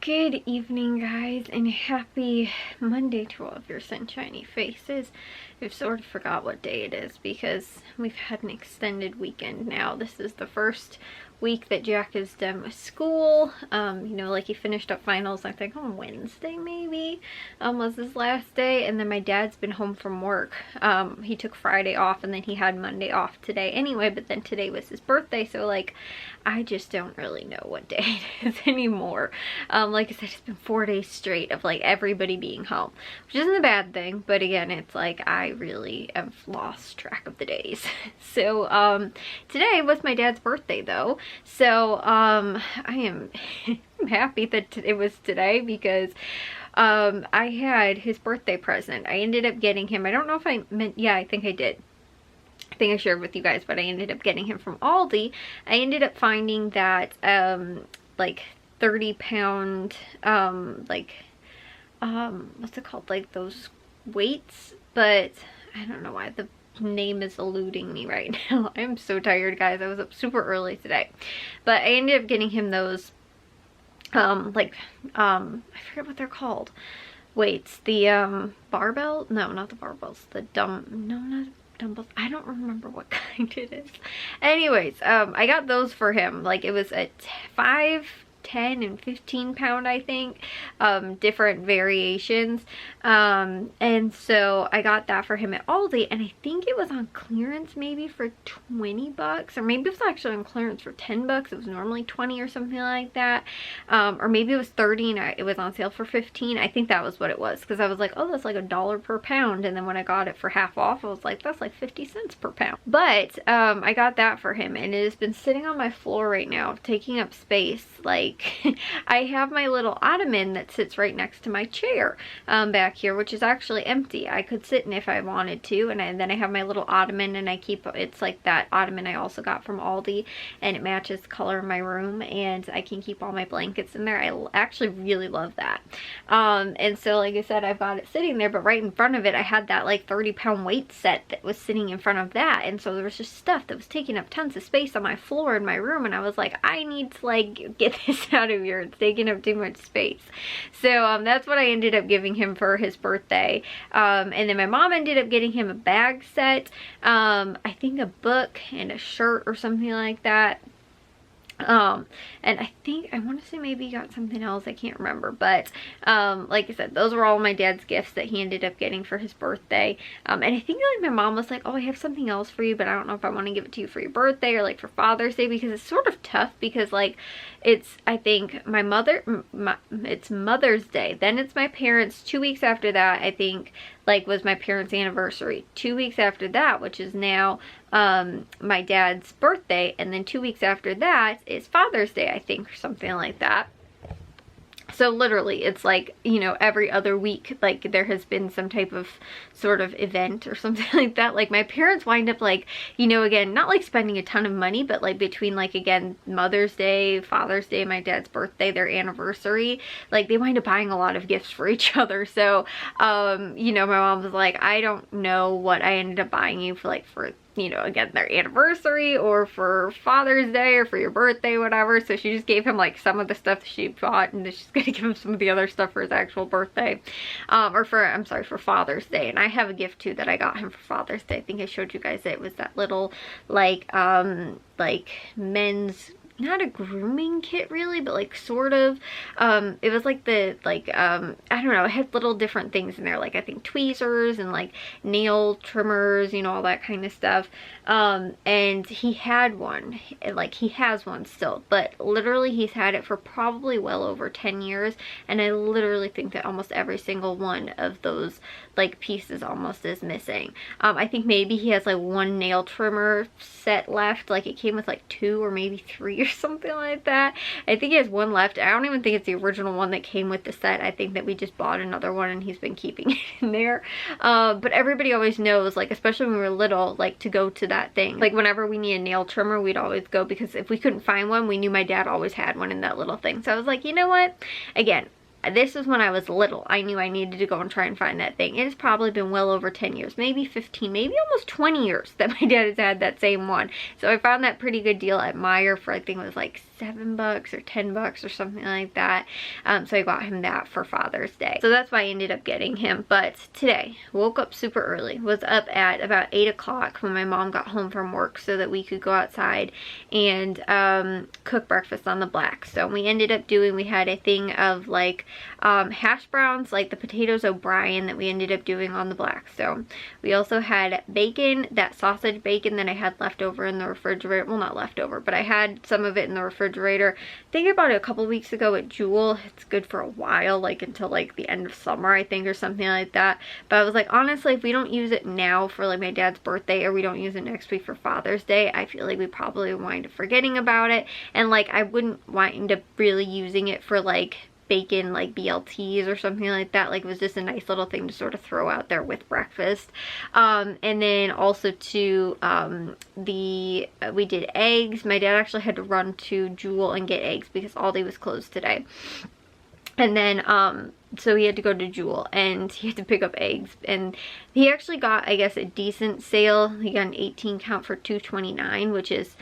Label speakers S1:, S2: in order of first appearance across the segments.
S1: Good evening, guys, and happy Monday to all of your sunshiny faces. I've sort of forgot what day it is because we've had an extended weekend now. This is the first week that Jack is done with school. Like he finished up finals, I think on Wednesday maybe, was his last day. And then my dad's been home from work. He took Friday off and then he had Monday off today anyway, but then today was his birthday. So like, I just don't really know what day it is anymore. Like I said, it's been 4 days straight of like everybody being home, which isn't a bad thing, but again, it's like I really have lost track of the days. So today was my dad's birthday though, so I am I'm happy that it was today because I had his birthday present. I ended up getting him, I don't know if I meant, yeah, I think I did. I think I shared with you guys, but I ended up getting him from Aldi. I ended up finding that like 30-pound what's it called, like those weights, but I don't know why the name is eluding me right now. I'm so tired, guys. I was up super early today, but I ended up getting him those I forget what they're called, weights, the barbell, no, not the barbells, the not dumbbells. I don't remember what kind it is. Anyways, I got those for him. Like it was a 5, 10, and 15-pound, I think, different variations, and so I got that for him at Aldi, and I think it was on clearance maybe for 20 bucks, or maybe it was actually on clearance for 10 bucks. It was normally 20 or something like that, or maybe it was 30 and it was on sale for 15. I think that was what it was, because I was like, oh, that's like $1 per pound, and then when I got it for half off, I was like, that's like 50 cents per pound. But I got that for him, and it has been sitting on my floor right now, taking up space. Like, I have my little ottoman that sits right next to my chair back here, which is actually empty. I could sit in if I wanted to, and then I have my little ottoman, and I keep, it's like that ottoman I also got from Aldi, and it matches the color of my room, and I can keep all my blankets in there. I actually really love that. And so like I said, I've got it sitting there, but right in front of it I had that like 30-pound weight set that was sitting in front of that, and so there was just stuff that was taking up tons of space on my floor in my room, and I was like, I need to like get this out of here. It's taking up too much space. So that's what I ended up giving him for his birthday. And then my mom ended up getting him a bag set, I think a book and a shirt or something like that. And I think, I want to say maybe he got something else, I can't remember, but like I said, those were all my dad's gifts that he ended up getting for his birthday. And I think like my mom was like, oh, I have something else for you, but I don't know if I want to give it to you for your birthday or like for Father's Day, because it's sort of tough, because like it's, I think it's Mother's Day, then it's my parents, 2 weeks after that I think like was my parents' anniversary, 2 weeks after that, which is now my dad's birthday, and then 2 weeks after that is Father's Day, I think, or something like that. So literally it's like, you know, every other week like there has been some type of sort of event or something like that. Like my parents wind up like, you know, again, not like spending a ton of money, but like between like, again, Mother's Day, Father's Day, my dad's birthday, their anniversary, like they wind up buying a lot of gifts for each other. So you know, my mom was like, I don't know what I ended up buying you for like, for, you know, again, their anniversary or for Father's Day or for your birthday, whatever. So she just gave him like some of the stuff that she bought, and she's gonna give him some of the other stuff for his actual birthday, or for, I'm sorry, for Father's Day. And I have a gift too that I got him for Father's Day. I think I showed you guys it was that little like men's, not a grooming kit really, but like sort of, it was like the, like I don't know, it had little different things in there, like I think tweezers and like nail trimmers, you know, all that kind of stuff. And he had one, like he has one still, but literally he's had it for probably well over 10 years, and I literally think that almost every single one of those like pieces almost is missing. I think maybe he has like one nail trimmer set left, like it came with like 2 or maybe 3 or something like that. I think he has one left. I don't even think it's the original one that came with the set. I think that we just bought another one and he's been keeping it in there. But everybody always knows, like especially when we were little, like to go to that thing. Like whenever we need a nail trimmer, we'd always go, because if we couldn't find one, we knew my dad always had one in that little thing. So I was like, you know what? Again, this is when I was little. I knew I needed to go and try and find that thing. It has probably been well over 10 years, maybe 15, maybe almost 20 years that my dad has had that same one. So I found that pretty good deal at Meijer for, I think it was like $7 or $10 or something like that. So I got him that for Father's Day. So that's why I ended up getting him. But today, woke up super early. Was up at about 8 o'clock when my mom got home from work so that we could go outside and cook breakfast on the Blackstone. We ended up doing, we had a thing of like hash browns, like the potatoes O'Brien that we ended up doing on the Blackstone. We also had bacon, that sausage bacon that I had left over in the refrigerator. Well, not leftover, but I had some of it in the refrigerator. I think I bought it a couple weeks ago at Jewel. It's good for a while, like until like the end of summer, I think, or something like that. But I was like, honestly, if we don't use it now for like my dad's birthday, or we don't use it next week for Father's Day, I feel like we probably wind up forgetting about it. And like I wouldn't wind up really using it for like bacon like BLTs or something like that. Like it was just a nice little thing to sort of throw out there with breakfast. And then also to we did eggs. My dad actually had to run to Jewel and get eggs because Aldi was closed today. And then so he had to go to Jewel and he had to pick up eggs, and he actually got, I guess, a decent sale. He got an 18 count for $2.29, which is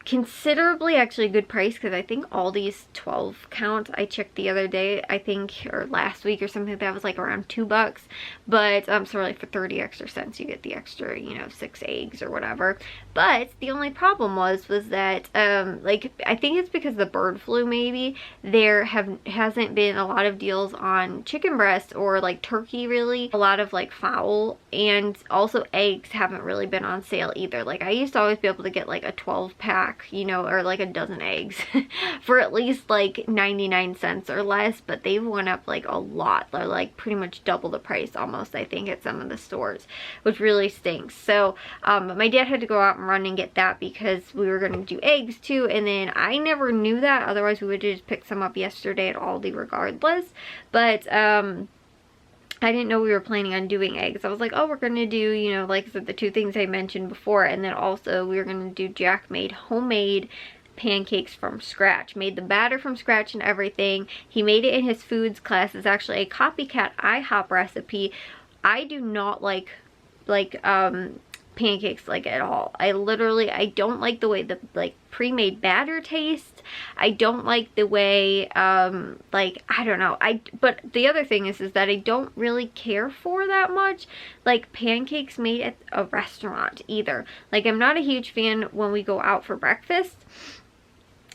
S1: considerably actually a good price, because I think Aldi's 12 count, I checked the other day, I think, or last week or something like that, was like around $2. But so like for 30 extra cents you get the extra, you know, 6 eggs or whatever. But the only problem was that like I think it's because of the bird flu, maybe there hasn't been a lot of deals on chicken breast or like turkey, really. A lot of like fowl, and also eggs haven't really been on sale either. Like I used to always be able to get like a 12-pack, you know, or like a dozen eggs for at least like 99 cents or less, but they've went up like a lot. They're like pretty much double the price almost, I think, at some of the stores, which really stinks. So my dad had to go out and run and get that because we were going to do eggs too, and then I never knew that, otherwise we would have just picked some up yesterday at Aldi regardless. But I didn't know we were planning on doing eggs. I was like, oh, we're going to do, you know, like I said, the two things I mentioned before. And then also we were going to do Jack made homemade pancakes from scratch. Made the batter from scratch and everything. He made it in his foods class. It's actually a copycat IHOP recipe. I do not like pancakes like at all. I don't like the way the like pre-made batter tastes. I don't like the way like, I don't know, but the other thing is that I don't really care for that much like pancakes made at a restaurant either. Like I'm not a huge fan when we go out for breakfast,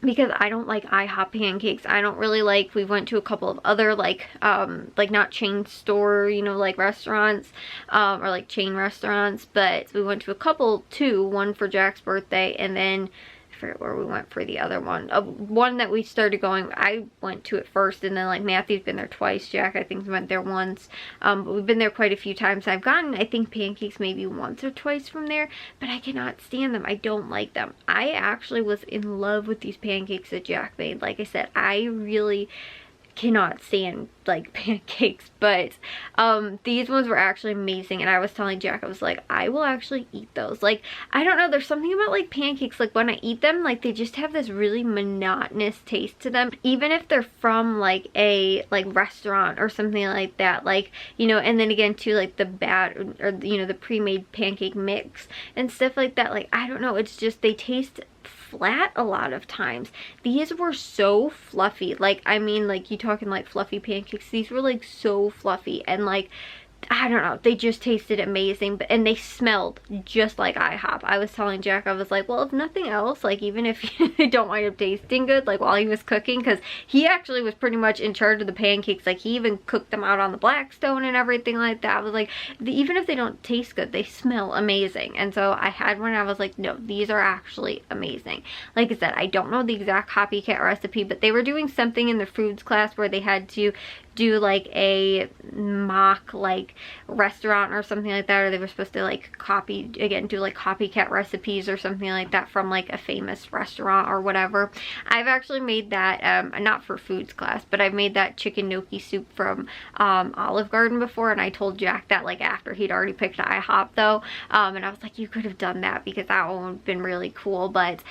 S1: because I don't like IHOP pancakes. I don't really like, we went to a couple of other like not chain store, you know, like restaurants, or like chain restaurants, but we went to a couple, one for Jack's birthday, and then I forget where we went for the other one. One that we started going, I went to it first, and then like Matthew's been there twice. Jack, I think, went there once. But we've been there quite a few times. I've gotten, I think, pancakes maybe once or twice from there, but I cannot stand them. I don't like them. I actually was in love with these pancakes that Jack made. Like I said, I really cannot stand like pancakes, but these ones were actually amazing. And I was telling Jack, I was like, I will actually eat those. Like, I don't know, there's something about like pancakes, like when I eat them, like they just have this really monotonous taste to them, even if they're from like a restaurant or something like that, like, you know. And then again too, like the or you know, the pre-made pancake mix and stuff like that, like I don't know, it's just, they taste flat a lot of times. These were so fluffy. Like, I mean, like, you talking like fluffy pancakes, these were like so fluffy, and like, I don't know, they just tasted amazing. And they smelled just like IHOP. I was telling Jack, I was like, well, if nothing else, like even if they don't wind up tasting good, like while he was cooking, because he actually was pretty much in charge of the pancakes, like he even cooked them out on the Blackstone and everything like that. I was like, even if they don't taste good, they smell amazing. And so I had one, and I was like, no, these are actually amazing. Like I said, I don't know the exact copycat recipe, but they were doing something in the foods class where they had to do like a mock like restaurant or something like that, or they were supposed to like do like copycat recipes or something like that from like a famous restaurant or whatever. I've actually made that, not for foods class, but I've made that chicken gnocchi soup from Olive Garden before, and I told Jack that like after he'd already picked IHOP though, and I was like, you could have done that because that one would have been really cool. But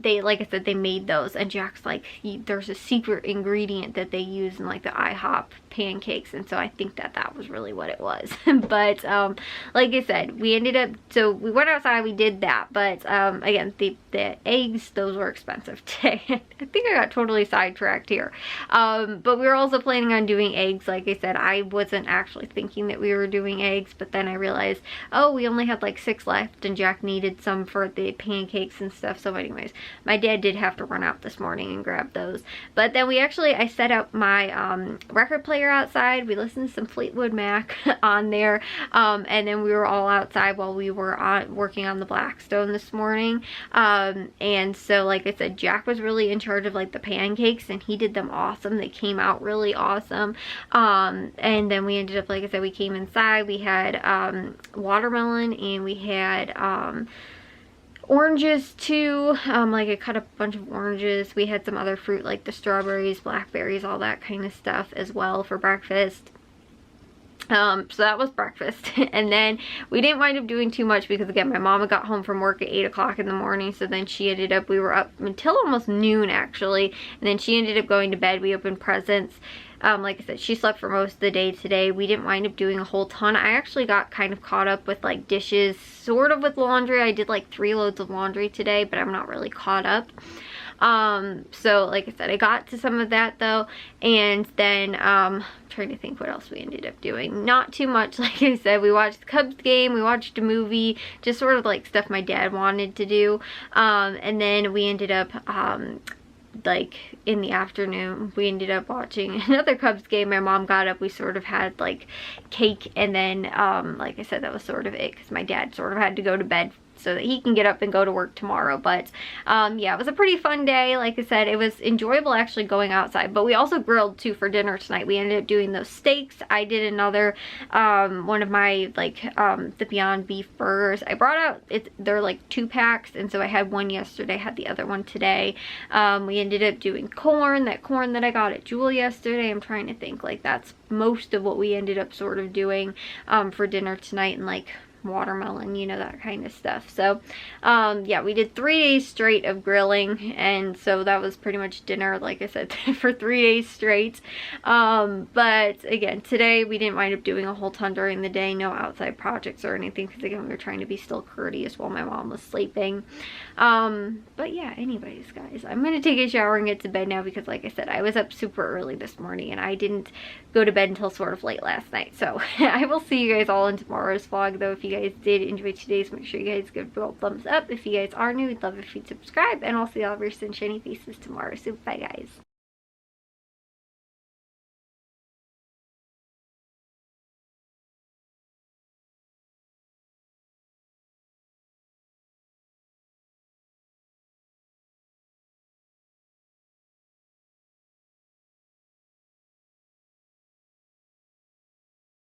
S1: they, like I said, they made those, and Jack's like, there's a secret ingredient that they use in like the IHOP pancakes, and so I think that that was really what it was. But like I said, we ended up, so we went outside, we did that, but again, the eggs, those were expensive today. I think I got totally sidetracked here. But we were also planning on doing eggs. Like I said, I wasn't actually thinking that we were doing eggs, but then I realized, oh, we only had like 6 left and Jack needed some for the pancakes and stuff. So anyways, my dad did have to run out this morning and grab those. But then I set up my record player outside. We listened to some Fleetwood Mac on there, and then we were all outside while we were working on the Blackstone this morning. And so like I said, Jack was really in charge of like the pancakes, and he did them awesome. They came out really awesome. And then we ended up, like I said, we came inside, we had watermelon, and we had oranges too. Like I cut up a bunch of oranges. We had some other fruit like the strawberries, blackberries, all that kind of stuff as well for breakfast. So that was breakfast. And then we didn't wind up doing too much because again, my mama got home from work at 8 o'clock in the morning, so then she ended up, we were up until almost noon actually, and then she ended up going to bed. We opened presents. Like I said, she slept for most of the day today. We didn't wind up doing a whole ton. I actually got kind of caught up with like dishes, sort of with laundry. I did like 3 loads of laundry today, but I'm not really caught up. So like I said, I got to some of that though, and then I'm trying to think what else we ended up doing. Not too much. Like I said, we watched the Cubs game, we watched a movie, just sort of like stuff my dad wanted to do. And then we ended up like in the afternoon we ended up watching another Cubs game. My mom got up, we sort of had like cake, and then like I said, that was sort of it because my dad sort of had to go to bed so that he can get up and go to work tomorrow. But yeah, it was a pretty fun day. Like I said, it was enjoyable actually going outside, but we also grilled too for dinner tonight. We ended up doing those steaks. I did another one of my like the Beyond Beef burgers. I brought out they're like 2 packs, and so I had one yesterday, had the other one today. We ended up doing corn, that corn that I got at Jewel yesterday. I'm trying to think, like that's most of what we ended up sort of doing for dinner tonight, and like watermelon, you know, that kind of stuff. So yeah, we did 3 days straight of grilling, and so that was pretty much dinner, like I said, for 3 days straight. But again, today we didn't wind up doing a whole ton during the day, no outside projects or anything, because again, we were trying to be still courteous while my mom was sleeping. But yeah, anyways guys, I'm gonna take a shower and get to bed now, because like I said, I was up super early this morning and I didn't go to bed until sort of late last night. So I will see you guys all in tomorrow's vlog though. If you guys did enjoy today's, make sure you guys give it a thumbs up. If you guys are new, we'd love if you'd subscribe, and I'll see all of your sunshiny faces tomorrow. So bye guys.